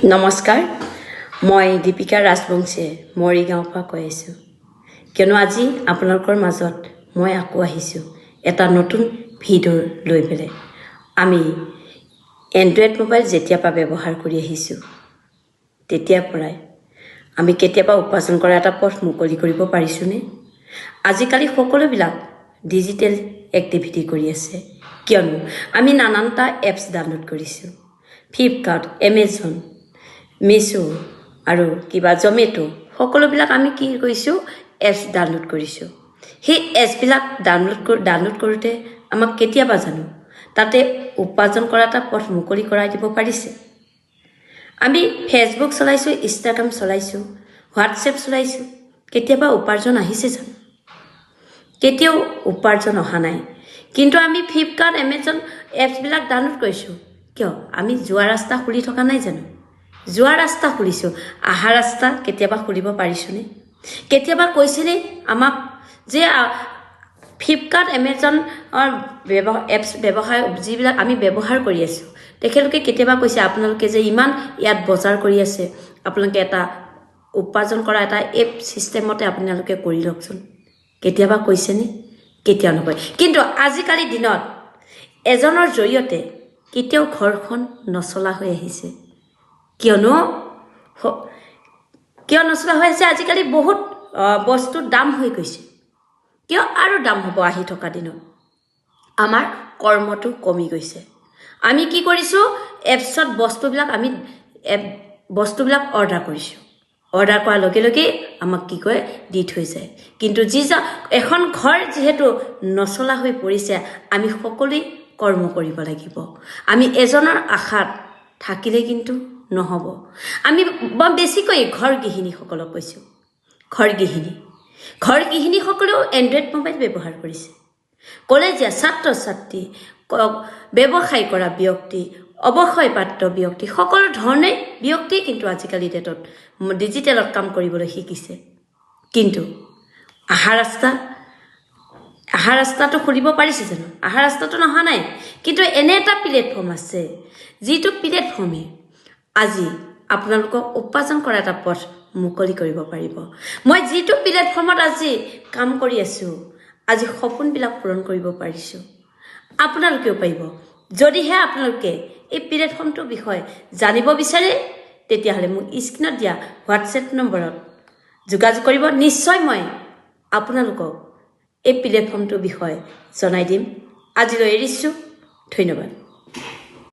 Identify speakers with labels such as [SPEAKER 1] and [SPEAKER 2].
[SPEAKER 1] নমস্কাৰ মই দীপিকা ৰাজবংশীয়ে মৰিগাঁৱৰ পৰা কৈ আছোঁ কিয়নো আজি আপোনালোকৰ মাজত মই আকৌ আহিছোঁ এটা নতুন ভিডিঅ' লৈ পেলাই আমি এণ্ড্ৰইড মোবাইল যেতিয়াৰ পৰা ব্যৱহাৰ কৰি আহিছোঁ তেতিয়াৰ পৰাই আমি কেতিয়াবা উপাৰ্জন কৰা এটা পথ মুকলি কৰিব পাৰিছোঁনে আজিকালি সকলোবিলাক ডিজিটেল এক্টিভিটি কৰি আছে কিয়নো আমি নানানটা এপছ ডাউনলোড কৰিছোঁ ফ্লিপকাৰ্ট এমেজন মিছো আৰু কিবা জমেটো সকলোবিলাক আমি কি কৰিছোঁ এপছ ডাউনলোড কৰিছোঁ সেই এপছবিলাক ডাউনলোড কৰোঁতে আমাক কেতিয়াবা জানো তাতে উপাৰ্জন কৰা এটা পথ মুকলি কৰাই দিব পাৰিছে আমি ফেচবুক চলাইছোঁ ইনষ্টাগ্ৰাম চলাইছোঁ হোৱাটছএপ চলাইছোঁ কেতিয়াবা উপাৰ্জন আহিছে জানো কেতিয়াও উপাৰ্জন অহা নাই কিন্তু আমি ফ্লিপকাৰ্ট এমেজন এপছবিলাক ডাউনলোড কৰিছোঁ কিয় আমি যোৱা ৰাস্তা খুলি থকা নাই জানো যোৱা ৰাস্তা খুলিছোঁ আহা ৰাস্তা কেতিয়াবা খুলিব পাৰিছোঁনে কেতিয়াবা কৈছেনে আমাক যে ফ্লিপকাৰ্ট এমেজনৰ এপছ ব্যৱহাৰ যিবিলাক আমি ব্যৱহাৰ কৰি আছোঁ তেখেতলোকে কেতিয়াবা কৈছে আপোনালোকে যে ইমান ইয়াত বজাৰ কৰি আছে আপোনালোকে এটা উপাৰ্জন কৰা এটা এপ ছিষ্টেমতে আপোনালোকে কৰি লওকচোন কেতিয়াবা কৈছেনে কেতিয়াও নকয় কিন্তু আজিকালি দিনত এজনৰ জৰিয়তে কেতিয়াও ঘৰখন নচলা হৈ আহিছে কিয় নচলা হৈ আছে আজিকালি বহুত বস্তুৰ দাম হৈ গৈছে কিয় আৰু দাম হ'ব আহি থকা দিনত আমাৰ কৰ্মটো কমি গৈছে আমি কি কৰিছোঁ এপছত বস্তুবিলাক অৰ্ডাৰ কৰিছোঁ অৰ্ডাৰ কৰাৰ লগে লগে আমাক কি কয় দি থৈ যায় কিন্তু এখন ঘৰ যিহেতু নচলা হৈ পৰিছে আমি সকলোৱে কৰ্ম কৰিব লাগিব আমি এজনৰ আশাত থাকিলে কিন্তু নহ'ব আমি বেছিকৈ ঘৰ গৃহিণীসকলক কৈছোঁ ঘৰ গৃহিণীসকলেও এণ্ড্ৰইড মোবাইল ব্যৱহাৰ কৰিছে কলেজীয়া ছাত্ৰ ছাত্ৰী ব্যৱসায় কৰা ব্যক্তি অৱসৰপ্ৰাপ্ত ব্যক্তি সকলো ধৰণে ব্যক্তিয়ে কিন্তু আজিকালি ডেটত ডিজিটেলত কাম কৰিবলৈ শিকিছে কিন্তু আহা ৰাস্তাটো খুলিব পাৰিছে জানো আহা ৰাস্তাটো নহা নাই কিন্তু এনে এটা প্লেটফৰ্ম আছে যিটো প্লেটফৰ্মে আজি আপোনালোকক উপাৰ্জন কৰা এটা পথ মুকলি কৰিব পাৰিব মই যিটো প্লেটফৰ্মত আজি কাম কৰি আছোঁ আজি সপোনবিলাক পূৰণ কৰিব পাৰিছোঁ আপোনালোকেও পাৰিব যদিহে আপোনালোকে এই প্লেটফৰ্মটোৰ বিষয়ে জানিব বিচাৰে তেতিয়াহ'লে মোক স্ক্ৰীণত দিয়া হোৱাটছএপ নম্বৰত যোগাযোগ কৰিব নিশ্চয় মই আপোনালোকক এই প্লেটফৰ্মটোৰ বিষয়ে জনাই দিম আজিলৈ এৰিছোঁ ধন্যবাদ